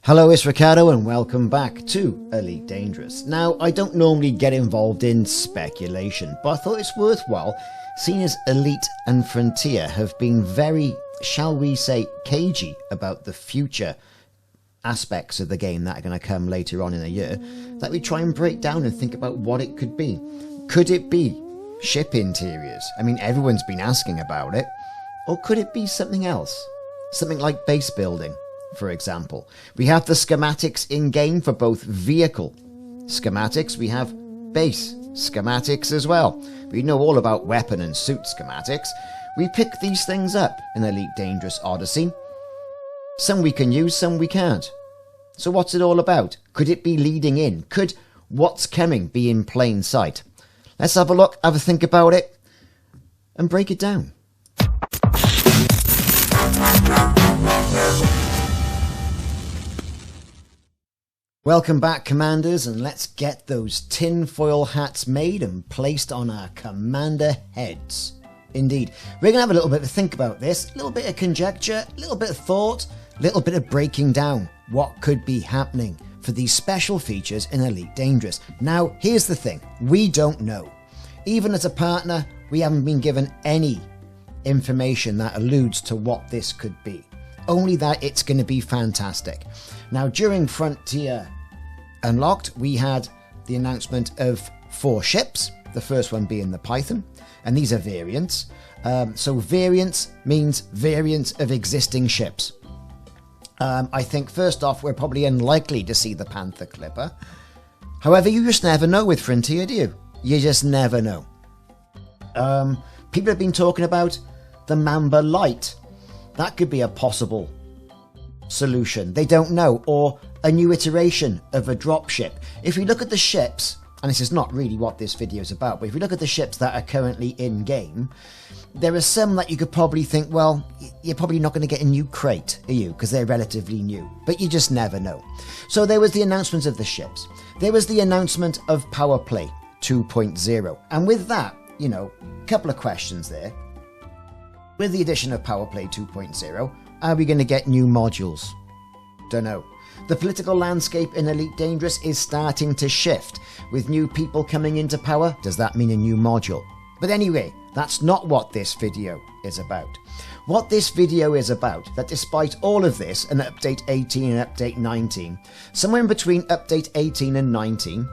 Hello, it's Ricardo and welcome back to Elite Dangerous. Now, I don't normally get involved in speculation, but I thought it's worthwhile seeing as Elite and Frontier have been very, shall we say, cagey about the future aspects of the game that are going to come later on in the year, that we try and break down and think about what it could be. Could it be ship interiors? I mean, everyone's been asking about it. Or could it be something else? Something like base building, for example. We have the schematics in-game for both vehicle schematics. We have base schematics as well. We know all about weapon and suit schematics. We pick these things up in Elite Dangerous Odyssey. Some we can use, some we can't. So what's it all about? Could it be leading in? Could what's coming be in plain sight? Let's have a look, have a think about it, and break it down. Welcome back, Commanders, and let's get those tinfoil hats made and placed on our Commander heads. Indeed, we're going to have a little bit of think about this, a little bit of conjecture, a little bit of thought, a little bit of breaking down what could be happening for these special features in Elite Dangerous. Now, here's the thing, we don't know. Even as a partner, we haven't been given any information that alludes to what this could be. Only that it's going to be fantastic. Now, during Frontier Unlocked, we had the announcement of 4 ships, the first one being the Python, and these are variants. So variants means variants of existing ships. I think first off, we're probably unlikely to see the Panther Clipper. However, you just never know with Frontier, do you? You just never know. People have been talking about the Mamba Light. That could be a possible solution. They don't know. Or a new iteration of a dropship. If we look at the ships, and this is not really what this video is about, but if we look at the ships that are currently in-game, there are some that you could probably think, well, you're probably not going to get a new crate, are you? Because they're relatively new. But you just never know. So there was the announcement of the ships. There was the announcement of Power Play 2.0. And with that, you know, a couple of questions there. With the addition of Power Play 2.0, are we going to get new modules? Don't know. The political landscape in Elite Dangerous is starting to shift. With new people coming into power, does that mean a new module? But anyway, that's not what this video is about. What this video is about, that despite all of this, and Update 18 and Update 19, somewhere in between Update 18 and 19,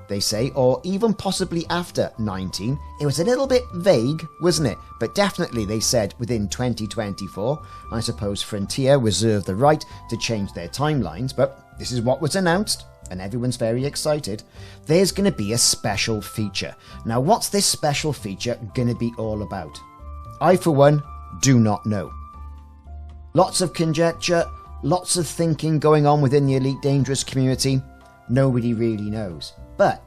they say, or even possibly after 19. It was a little bit vague, wasn't it? But definitely they said within 2024. I suppose Frontier reserved the right to change their timelines, but this is what was announced, and everyone's very excited. There's going to be a special feature. Now, what's this special feature going to be all about? I, for one, do not know. Lots of conjecture, lots of thinking going on within the Elite Dangerous community. Nobody really knows. But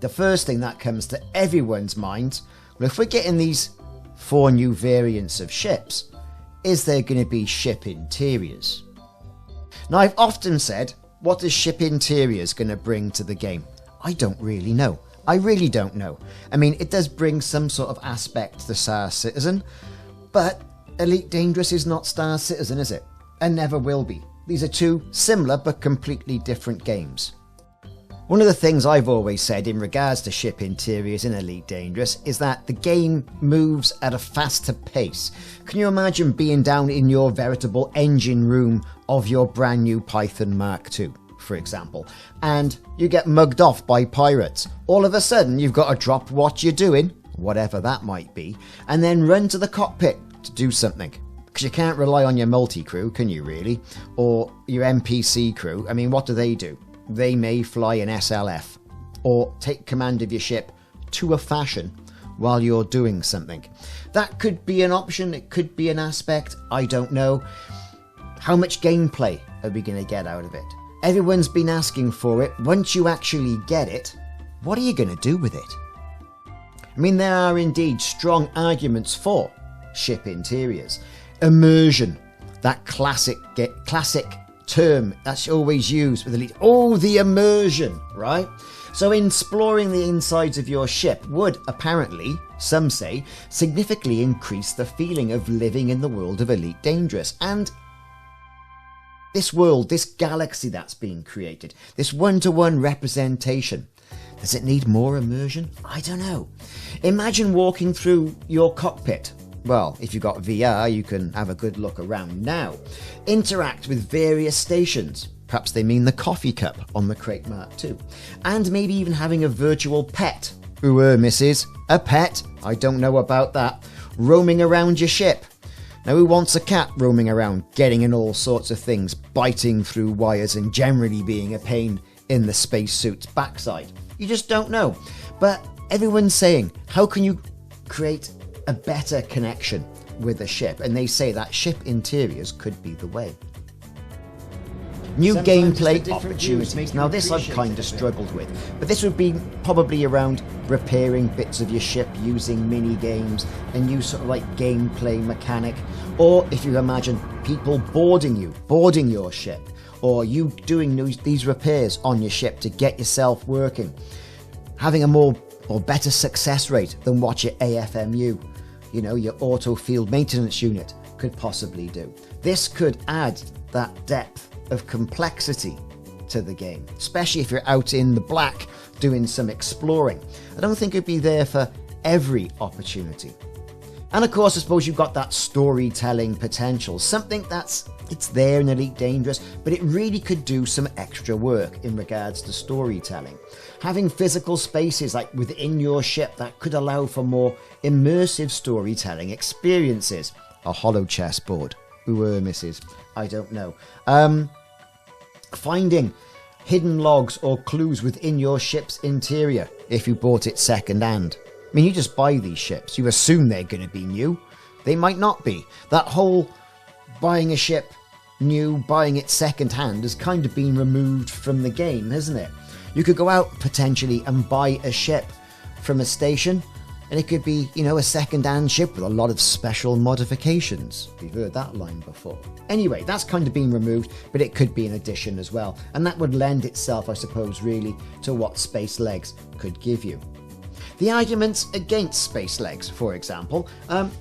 the first thing that comes to everyone's mind, well, if we're getting these 4 new variants of ships, is there going to be ship interiors? Now, I've often said, what is ship interiors going to bring to the game? I don't really know. I really don't know. I mean, it does bring some sort of aspect to Star Citizen, but Elite Dangerous is not Star Citizen, is it? And never will be. These are 2 similar but completely different games. One of the things I've always said in regards to ship interiors in Elite Dangerous is that the game moves at a faster pace. Can you imagine being down in your veritable engine room of your brand new Python Mark II, for example, and you get mugged off by pirates? All of a sudden you've got to drop what you're doing, whatever that might be, and then run to the cockpit to do something. Because you can't rely on your multi-crew, can you really? Or your NPC crew. I mean, what do? They may fly an SLF or take command of your ship to a fashion while you're doing something. That could be an option, it could be an aspect, I don't know. How much gameplay are we going to get out of it? Everyone's been asking for it. Once you actually get it, what are you going to do with it? I mean, there are indeed strong arguments for ship interiors. Immersion, that classic term that's always used with Elite. Oh, the immersion, right? So exploring the insides of your ship would apparently, some say, significantly increase the feeling of living in the world of Elite Dangerous. And this world, this galaxy that's being created, this one-to-one representation. Does it need more immersion? I don't know. Imagine walking through your cockpit. Well, if you've got VR, you can have a good look around now. Interact with various stations. Perhaps they mean the coffee cup on the Crate Mart too. And maybe even having a virtual pet. Ooh, missus, a pet? I don't know about that. Roaming around your ship. Now, who wants a cat roaming around, getting in all sorts of things, biting through wires and generally being a pain in the spacesuit's backside? You just don't know. But everyone's saying, how can you create a better connection with a ship? And they say that ship interiors could be the way. New gameplay opportunities. Now this I've kind of struggled with, but this would be probably around repairing bits of your ship using mini games, a new sort of like gameplay mechanic, or if you imagine people boarding your ship, or you doing these repairs on your ship to get yourself working, having a more or better success rate than what your AFMU, your auto field maintenance unit could possibly do. This could add that depth of complexity to the game, especially if you're out in the black doing some exploring. I don't think it'd be there for every opportunity. And of course, I suppose you've got that storytelling potential, something it's there in Elite Dangerous, but it really could do some extra work in regards to storytelling. Having physical spaces like within your ship that could allow for more immersive storytelling experiences. A hollow chessboard. Ooh, missus. I don't know. Finding hidden logs or clues within your ship's interior if you bought it second hand. I mean, you just buy these ships. You assume they're going to be new. They might not be. That whole buying a ship new, buying it second hand has kind of been removed from the game, hasn't it? You could go out potentially and buy a ship from a station, and it could be, a second-hand ship with a lot of special modifications. We've heard that line before. Anyway, that's kind of been removed, but it could be an addition as well. And that would lend itself, I suppose, really to what Space Legs could give you. The arguments against Space Legs, for example,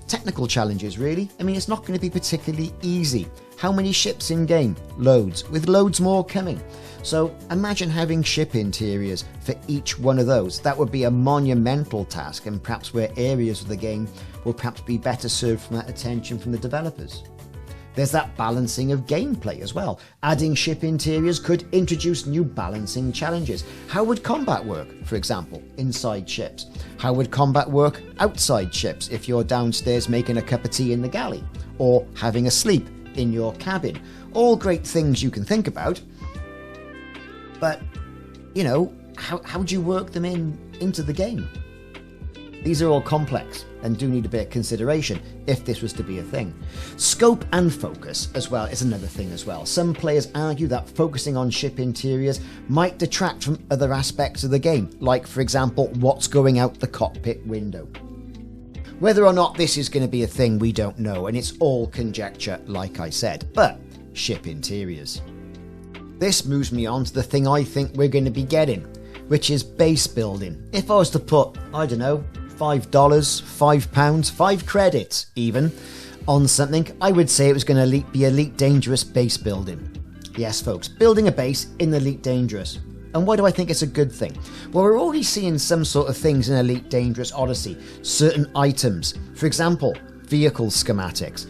technical challenges, really. I mean, it's not going to be particularly easy. How many ships in game? Loads, with loads more coming. So imagine having ship interiors for each one of those. That would be a monumental task, and perhaps where areas of the game will perhaps be better served from that attention from the developers. There's that balancing of gameplay as well. Adding ship interiors could introduce new balancing challenges. How would combat work, for example, inside ships? How would combat work outside ships if you're downstairs making a cup of tea in the galley? Or having a sleep in your cabin? All great things you can think about. But, how do you work them into the game? These are all complex and do need a bit of consideration if this was to be a thing. Scope and focus as well is another thing as well. Some players argue that focusing on ship interiors might detract from other aspects of the game, like, for example, what's going out the cockpit window. Whether or not this is going to be a thing, we don't know, and it's all conjecture, like I said. But ship interiors. This moves me on to the thing I think we're going to be getting, which is base building. If I was to put, I don't know, $5, £5, 5 credits even, on something, I would say it was going to be Elite Dangerous base building. Yes, folks, building a base in Elite Dangerous. And why do I think it's a good thing? Well, we're already seeing some sort of things in Elite Dangerous Odyssey. Certain items, for example, vehicle schematics,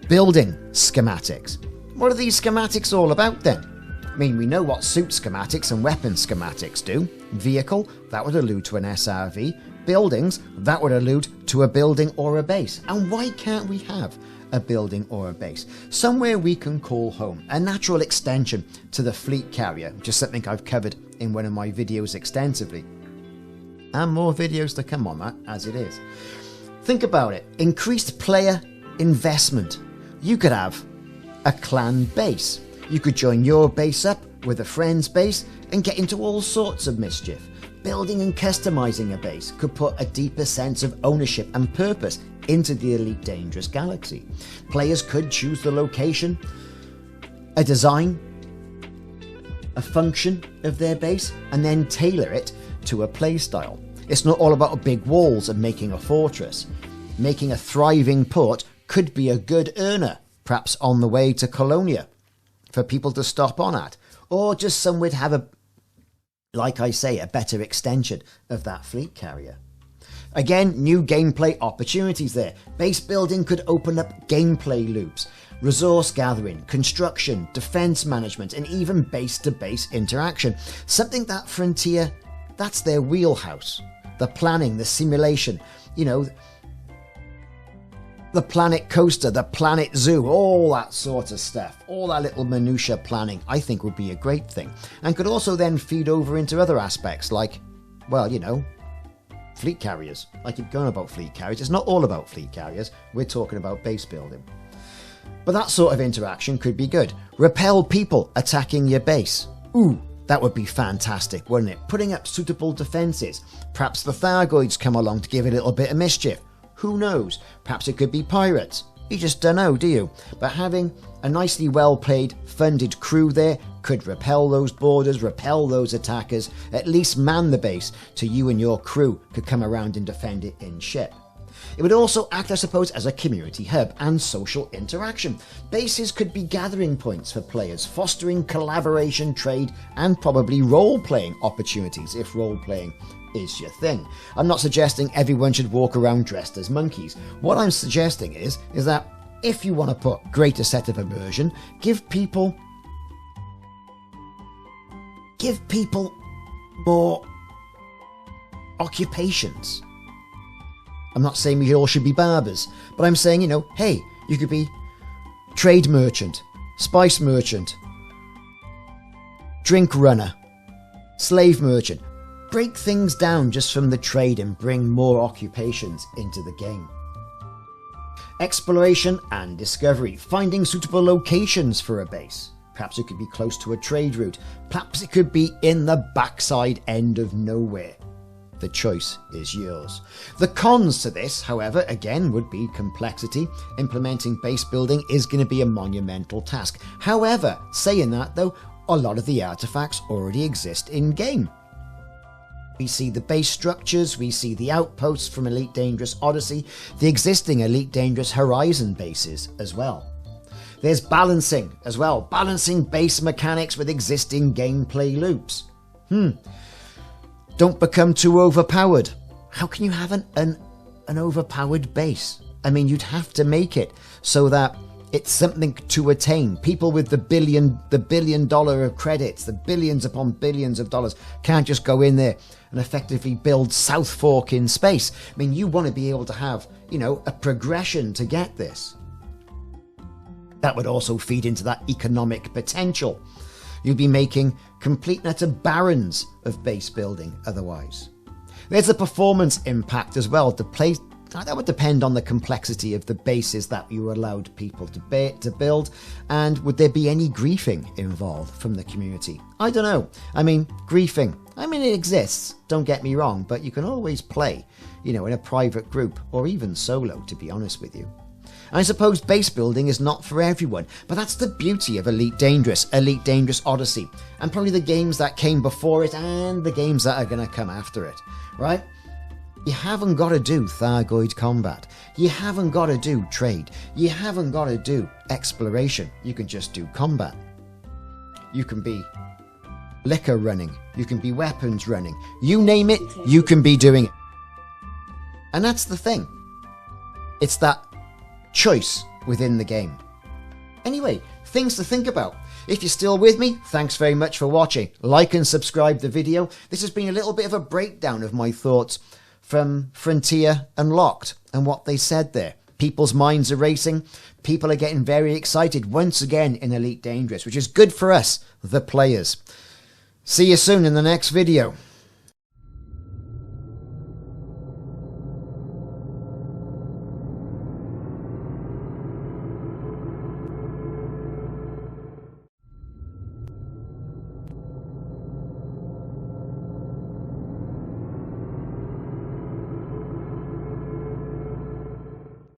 building schematics. What are these schematics all about then? I mean, we know what suit schematics and weapon schematics do. Vehicle, that would allude to an SRV. Buildings, that would allude to a building or a base. And why can't we have a building or a base? Somewhere we can call home. A natural extension to the fleet carrier, which is something I've covered in one of my videos extensively. And more videos to come on that, as it is. Think about it. Increased player investment. You could have a clan base. You could join your base up with a friend's base and get into all sorts of mischief. Building and customizing a base could put a deeper sense of ownership and purpose into the Elite Dangerous galaxy. Players could choose the location, a design, a function of their base, and then tailor it to a playstyle. It's not all about big walls and making a fortress. Making a thriving port could be a good earner perhaps on the way to Colonia for people to stop on at, or just somewhere to have a, like I say, a better extension of that fleet carrier. Again, new gameplay opportunities there. Base building could open up gameplay loops, resource gathering, construction, defense management, and even base-to-base interaction. Something that Frontier, that's their wheelhouse. The planning, the simulation, you know, the planet coaster, the planet zoo, all that sort of stuff. All that little minutia planning, I think would be a great thing. And could also then feed over into other aspects like, well, you know, fleet carriers. I keep going about fleet carriers. It's not all about fleet carriers. We're talking about base building. But that sort of interaction could be good. Repel people attacking your base. Ooh, that would be fantastic, wouldn't it? Putting up suitable defences. Perhaps the Thargoids come along to give it a little bit of mischief. Who knows? Perhaps it could be pirates. You just don't know, do you? But having a nicely well-paid, funded crew there could repel those boarders, repel those attackers, at least man the base so you and your crew could come around and defend it in ship. It would also act, I suppose, as a community hub and social interaction. Bases could be gathering points for players, fostering collaboration, trade, and probably role-playing opportunities, if role-playing is your thing. I'm not suggesting everyone should walk around dressed as monkeys. What I'm suggesting is that if you want to put greater set of immersion, give people more occupations. I'm not saying we all should be barbers, but I'm saying, you know, hey, you could be trade merchant, spice merchant, drink runner, slave merchant. Break things down just from the trade and bring more occupations into the game. Exploration and discovery. Finding suitable locations for a base. Perhaps it could be close to a trade route. Perhaps it could be in the backside end of nowhere. The choice is yours. The cons to this, however, again, would be complexity. Implementing base building is going to be a monumental task. However, saying that though, a lot of the artifacts already exist in-game. We see the base structures, we see the outposts from Elite Dangerous Odyssey, the existing Elite Dangerous Horizon bases as well. There's balancing as well, balancing base mechanics with existing gameplay loops. Don't become too overpowered. How can you have an overpowered base? I mean, you'd have to make it so that it's something to attain. People with the billion dollar of credits, the billions upon billions of dollars, can't just go in there and effectively build South Fork in space. I mean, you want to be able to have, you know, a progression to get this. That would also feed into that economic potential. You'd be making complete and utter barons of base building otherwise. There's the performance impact as well. That would depend on the complexity of the bases that you allowed people to build, and would there be any griefing involved from the community? I don't know. I mean, griefing. I mean, it exists, don't get me wrong, but you can always play, you know, in a private group or even solo, to be honest with you. I suppose base building is not for everyone, but that's the beauty of Elite Dangerous Odyssey, and probably the games that came before it and the games that are going to come after it, right? You haven't got to do Thargoid combat. You haven't got to do trade. You haven't got to do exploration. You can just do combat. You can be liquor running. You can be weapons running. You name it, you can be doing it. And that's the thing. It's that choice within the game. Anyway, things to think about. If you're still with me, thanks very much for watching. Like and subscribe the video. This has been a little bit of a breakdown of my thoughts from Frontier Unlocked and what they said there. People's minds are racing. People are getting very excited once again in Elite Dangerous, which is good for us, the players. See you soon in the next video.